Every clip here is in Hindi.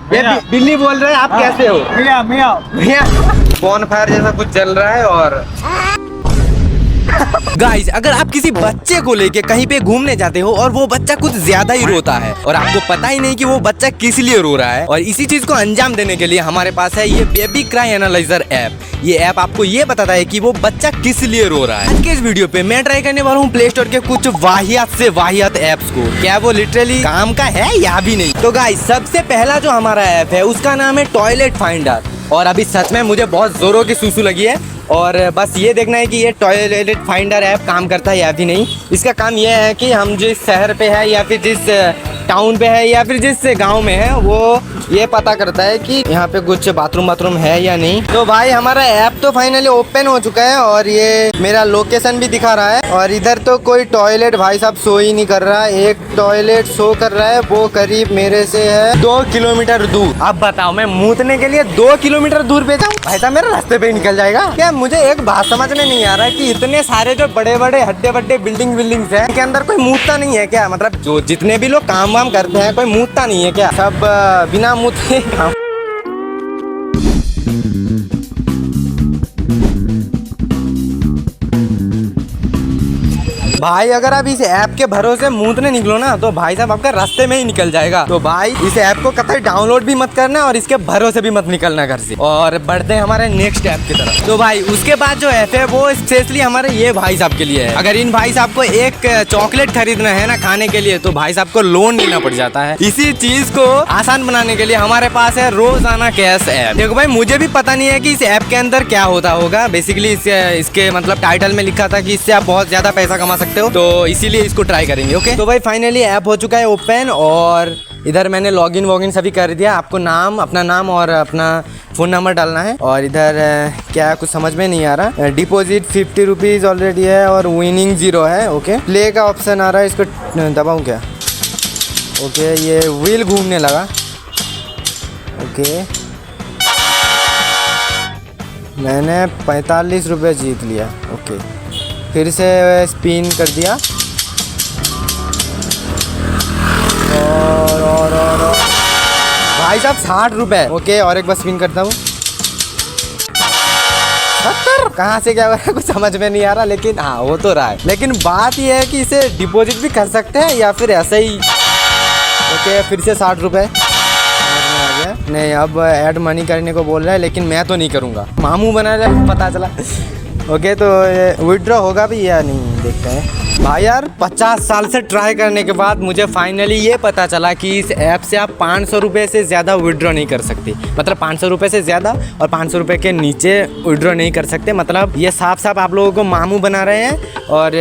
ये बिल्ली बोल रहे हैं, आप कैसे हो? मियाँ मियाँ भैया बॉन फायर जैसा कुछ चल रहा है। और गाइस, अगर आप किसी बच्चे को लेके कहीं पे घूमने जाते हो और वो बच्चा कुछ ज्यादा ही रोता है और आपको पता ही नहीं कि वो बच्चा किस लिए रो रहा है, और इसी चीज को अंजाम देने के लिए हमारे पास है ये बेबी क्राई एनालाइजर ऐप। ये ऐप आपको ये बताता है कि वो बच्चा किस लिए रो रहा है। आज के इस वीडियो पे मैं ट्राई करने वाला हूँ प्ले स्टोर के कुछ वाहियात से वाहियात ऐप्स को, क्या वो लिटरली काम का है या भी नहीं। तो गाइस, सबसे पहला जो हमारा ऐप है उसका नाम है टॉयलेट फाइंडर। और अभी सच में मुझे बहुत जोरों की सुसु लगी है और बस ये देखना है कि ये टॉयलेट फाइंडर ऐप काम करता है या भी नहीं। इसका काम ये है कि हम जिस शहर पे है या फिर जिस टाउन पे है या फिर जिस गांव में है वो ये पता करता है कि यहाँ पे कुछ बाथरूम है या नहीं। तो भाई हमारा ऐप तो फाइनली ओपन हो चुका है और ये मेरा लोकेशन भी दिखा रहा है। और इधर तो कोई टॉयलेट भाई साहब शो ही नहीं कर रहा है। एक टॉयलेट शो कर रहा है, वो करीब मेरे से है 2 किलोमीटर दूर। अब बताओ, मैं मूतने के लिए 2 किलोमीटर दूर पे जाऊँ? भाई साहब मेरा रास्ते पे ही निकल जाएगा क्या? मुझे एक बात समझ में नहीं आ रहा है कि इतने सारे जो बड़े बड़े हड्डे बड्डे बिल्डिंग्स हैं, इनके अंदर कोई मूतता नहीं है क्या? मतलब जो जितने भी लोग काम वाम करते हैं कोई मूतता नहीं है क्या? सब बिना मूते काम। भाई अगर आप इस ऐप के भरोसे मूतने निकलो ना तो भाई साहब आपका रास्ते में ही निकल जाएगा। तो भाई इस ऐप को कतई डाउनलोड भी मत करना और इसके भरोसे भी मत निकलना घर से। और बढ़ते हैं हमारे नेक्स्ट ऐप की तरफ। तो भाई उसके बाद जो ऐप है वो स्पेशली हमारे ये भाई साहब के लिए है। अगर इन भाई साहब को एक चॉकलेट खरीदना है ना खाने के लिए तो भाई साहब को लोन लेना पड़ जाता है। इसी चीज को आसान बनाने के लिए हमारे पास है रोजाना कैश ऐप। देखो भाई, मुझे भी पता नहीं है कि इस ऐप के अंदर क्या होता होगा। बेसिकली इसके मतलब टाइटल में लिखा था कि इससे आप बहुत ज्यादा पैसा कमा सकते हो, तो इसीलिए इसको ट्राई करेंगे। ओके, तो भाई फाइनली ऐप हो चुका है ओपन और इधर मैंने लॉगिन वॉगिन सभी कर दिया। आपको अपना नाम और अपना फ़ोन नंबर डालना है। और इधर क्या कुछ समझ में नहीं आ रहा। डिपॉजिट 50 रुपीज़ ऑलरेडी है और विनिंग 0 है। ओके, प्ले का ऑप्शन आ रहा है, इसको दबाऊँ क्या? ओके, ये व्हील घूमने लगा। ओके, मैंने 45 रुपये जीत लिया। ओके, फिर से स्पिन कर दिया और भाई साहब 60 रुपये। ओके, और एक बार स्पिन करता हूँ। 70 कहाँ से क्या हो रहा है कुछ समझ में नहीं आ रहा, लेकिन हाँ हो तो रहा है। लेकिन बात यह है कि इसे डिपॉजिट भी कर सकते हैं या फिर ऐसे ही। ओके, फिर से 60 रुपये नहीं, अब ऐड मनी करने को बोल रहा है लेकिन मैं तो नहीं करूँगा। मामू बना रहा है पता चला। ओके, तो विड्रॉ होगा भी या नहीं देखते हैं। भाई यार 50 साल से ट्राई करने के बाद मुझे फाइनली ये पता चला कि इस ऐप से आप 500 रुपये से ज़्यादा विड्रॉ नहीं कर सकते। मतलब 500 रुपये से ज़्यादा और 500 रुपये के नीचे विड्रॉ नहीं कर सकते। मतलब ये साफ साफ आप लोगों को मामू बना रहे हैं और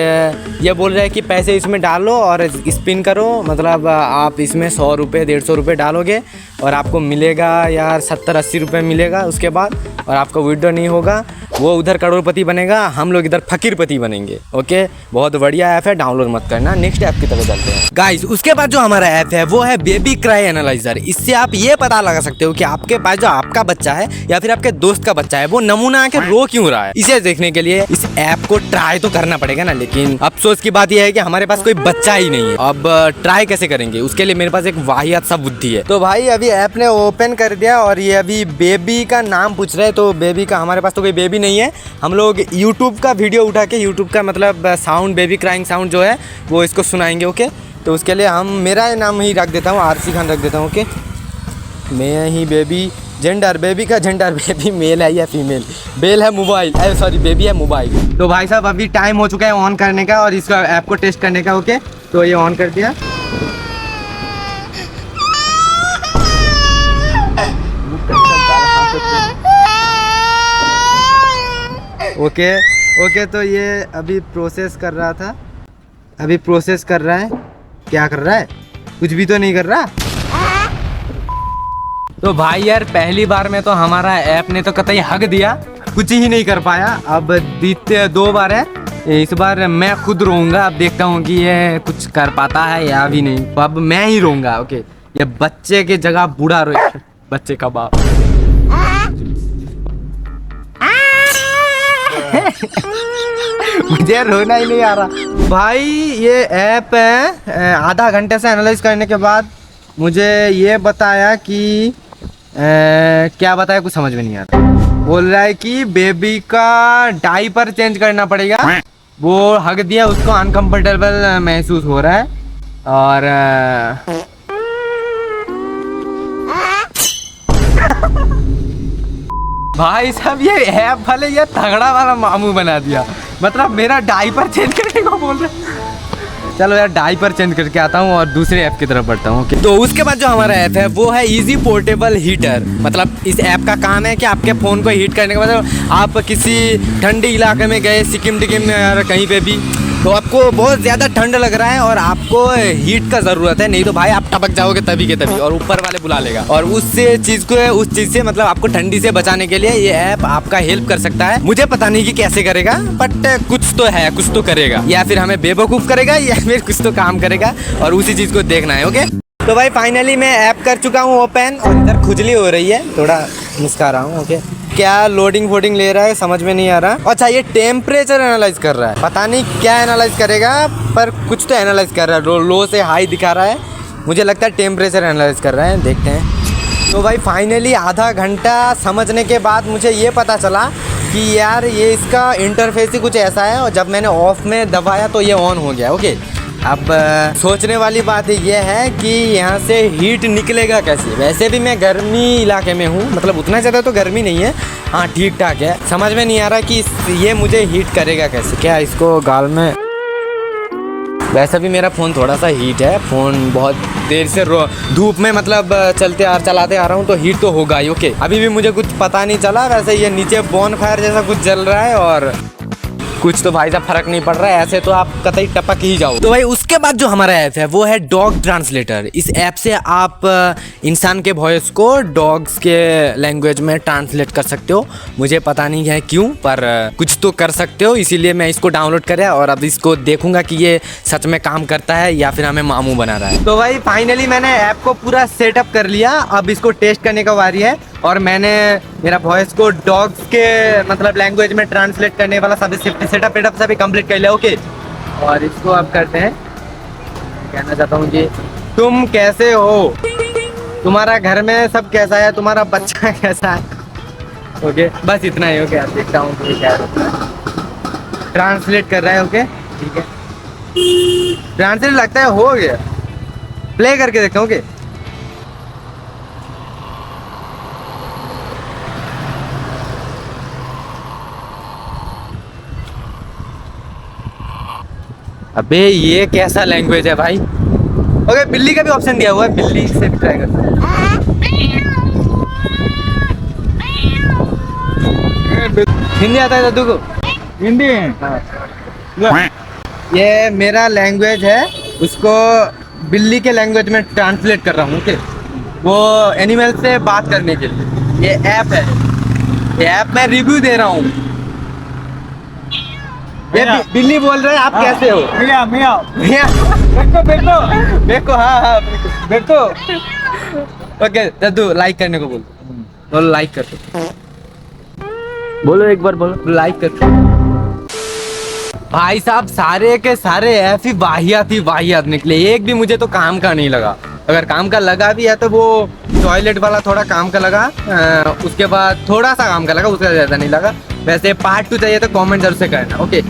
ये बोल रहे हैं कि पैसे इसमें डालो और स्पिन करो। मतलब आप इसमें 100 रुपये 150 रुपये डालोगे और आपको मिलेगा यार 70-80 रुपये मिलेगा उसके बाद, और आपका विड्रॉ नहीं होगा। वो उधर करोड़पति बनेगा, हम लोग इधर फकीरपति बनेंगे। ओके, बहुत बढ़िया ऐप है, डाउनलोड मत करना। नेक्स्ट ऐप की तरफ चलते हैं गाइस। उसके बाद जो हमारा ऐप है वो है बेबी क्राई एनालाइजर। इससे आप ये पता लगा सकते हो कि आपके पास जो आपका बच्चा है या फिर आपके दोस्त का बच्चा है वो नमूना आके रो क्यों रहा है। इसे देखने के लिए इस ऐप को ट्राई तो करना पड़ेगा ना, लेकिन अफसोस की बात यह है कि हमारे पास कोई बच्चा ही नहीं है। अब ट्राई कैसे करेंगे? उसके लिए मेरे पास एक वाहियात सा बुद्धि है। तो भाई अभी ऐप ने ओपन कर दिया और ये अभी बेबी का नाम पूछ रहे हैं। तो बेबी का हमारे पास तो कोई बेबी नहीं है। हम लोग यूट्यूब का वीडियो उठा के यूट्यूब का मतलब साउंड, बेबी क्राइंग साउंड जो है वो इसको सुनाएंगे। ओके, तो उसके लिए हम मेरा नाम ही रख देता हूँ, आरसी खान रख देता हूँ। ओके, मैं ही बेबी जेंडर, बेबी का जेंडर, बेबी मेल है या फीमेल? बेल है मोबाइल, सॉरी बेबी है मोबाइल। तो भाई साहब अभी टाइम हो चुका है ऑन करने का और इसका ऐप को टेस्ट करने का। ओके, तो ये ऑन कर दिया। ओके, तो ये अभी प्रोसेस कर रहा था, अभी प्रोसेस कर रहा है। क्या कर रहा है? कुछ भी तो नहीं कर रहा। तो भाई यार पहली बार में तो हमारा ऐप ने तो कतई हक दिया, कुछ ही नहीं कर पाया। अब बीते 2 बार है, इस बार मैं खुद रोऊंगा। अब देखता हूँ कि ये कुछ कर पाता है या भी नहीं। तो अब मैं ही रोऊंगा। ओके, ये बच्चे की जगह बूढ़ा रोए, बच्चे का बाप। मुझे रोना ही नहीं आ रहा भाई। ये ऐप है आधा घंटे से एनालाइज करने के बाद मुझे ये बताया कि क्या बताया, कुछ समझ में नहीं आ रहा। बोल रहा है कि बेबी का डायपर चेंज करना पड़ेगा, वो हक दिया, उसको अनकंफर्टेबल महसूस हो रहा है। और भाई साहब ये ऐप वाले ये तगड़ा वाला मामू बना दिया, मतलब मेरा डायपर चेंज करने को बोल रहे हैं। चलो यार डायपर चेंज करके आता हूँ और दूसरे ऐप की तरफ बढ़ता हूँ। तो उसके बाद जो हमारा ऐप है वो है इजी पोर्टेबल हीटर। मतलब इस ऐप का काम है कि आपके फ़ोन को हीट करने के बाद आप किसी ठंडी इलाके में गए, सिक्किम टिकिम में या कहीं पे भी, तो आपको बहुत ज़्यादा ठंड लग रहा है और आपको हीट का ज़रूरत है, नहीं तो भाई आप टपक जाओगे तभी के तभी और ऊपर वाले बुला लेगा। और उस चीज़ से मतलब आपको ठंडी से बचाने के लिए ये ऐप आपका हेल्प कर सकता है। मुझे पता नहीं कि कैसे करेगा, बट कुछ तो है, कुछ तो करेगा, या फिर हमें बेवकूफ़ करेगा या फिर कुछ तो काम करेगा और उसी चीज़ को देखना है। ओके, तो भाई फाइनली मैं ऐप कर चुका हूँ ओपन और इधर खुजली हो रही है, थोड़ा मुस्का रहा हूँ। ओके, क्या लोडिंग फोडिंग ले रहा है समझ में नहीं आ रहा। अच्छा ये टेम्परेचर एनालाइज कर रहा है, पता नहीं क्या एनालाइज करेगा पर कुछ तो एनालाइज कर रहा है। लो से हाई दिखा रहा है, मुझे लगता है टेम्परेचर एनालाइज कर रहा है, देखते हैं। तो भाई फाइनली आधा घंटा समझने के बाद मुझे ये पता चला कि यार ये इसका इंटरफेस ही कुछ ऐसा है और जब मैंने ऑफ में दबाया तो ये ऑन हो गया। ओके, अब सोचने वाली बात ये है कि यहाँ से हीट निकलेगा कैसे। वैसे भी मैं गर्मी इलाके में हूँ, मतलब उतना ज़्यादा तो गर्मी नहीं है, हाँ ठीक ठाक है। समझ में नहीं आ रहा कि ये मुझे हीट करेगा कैसे। क्या इसको गाल में, वैसे भी मेरा फ़ोन थोड़ा सा हीट है, फ़ोन बहुत देर से धूप में मतलब चलाते आ रहा हूँ तो हीट तो होगा ही। ओके, अभी भी मुझे कुछ पता नहीं चला। वैसे ये नीचे बॉनफायर जैसा कुछ जल रहा है और कुछ तो भाई साहब फर्क नहीं पड़ रहा है, ऐसे तो आप कतई टपक ही जाओ। तो भाई उसके बाद जो हमारा ऐप है वो है डॉग ट्रांसलेटर। इस ऐप से आप इंसान के वॉइस को डॉग्स के लैंग्वेज में ट्रांसलेट कर सकते हो। मुझे पता नहीं है क्यों, पर कुछ तो कर सकते हो, इसीलिए मैं इसको डाउनलोड करा और अब इसको देखूंगा कि ये सच में काम करता है या फिर हमें मामू बना रहा है। तो भाई फाइनली मैंने ऐप को पूरा सेटअप कर लिया, अब इसको टेस्ट करने का बारी है और मैंने मेरा वॉइस को डॉग्स के मतलब लैंग्वेज में ट्रांसलेट करने वाला सभी सेटअप सभी कंप्लीट कर लिया। ओके, और इसको अब करते हैं। कहना चाहता हूँ कि तुम कैसे हो, तुम्हारा घर में सब कैसा है, तुम्हारा बच्चा कैसा है। ओके, बस इतना ही। ओके, देखता हूँ कि क्या ट्रांसलेट कर रहा है। ओके ठीक है, ट्रांसलेट लगता है हो गया, प्ले करके देखता हूँ। ओके, अबे ये कैसा लैंग्वेज है भाई। ओके, बिल्ली का भी ऑप्शन दिया हुआ है, बिल्ली से भी ट्राई करते हैं। हिंदी आता है दादू को? हिंदी हाँ। ये मेरा लैंग्वेज है, उसको बिल्ली के लैंग्वेज में ट्रांसलेट कर रहा हूँ। ओके, वो एनिमल से बात करने के लिए ये ऐप है, ये ऐप मैं रिव्यू दे रहा हूँ। ये बिल्ली बोल रहे हैं आप कैसे हो। मिया मिया मिया देखो देखो देखो, हाँ हाँ देखो। ओके दादू लाइक करने को बोलो, लाइक कर दो, बोलो एक बार बोलो, लाइक कर दो। भाई साहब सारे के सारे ऐप ही वाहियात निकले, एक भी मुझे तो काम का नहीं लगा। अगर काम का लगा भी है तो वो टॉयलेट वाला थोड़ा काम का लगा, उसके बाद थोड़ा सा काम का लगा, उसका ज़्यादा नहीं लगा। वैसे पार्ट 2 चाहिए तो कमेंट जरूर से करना। ओके।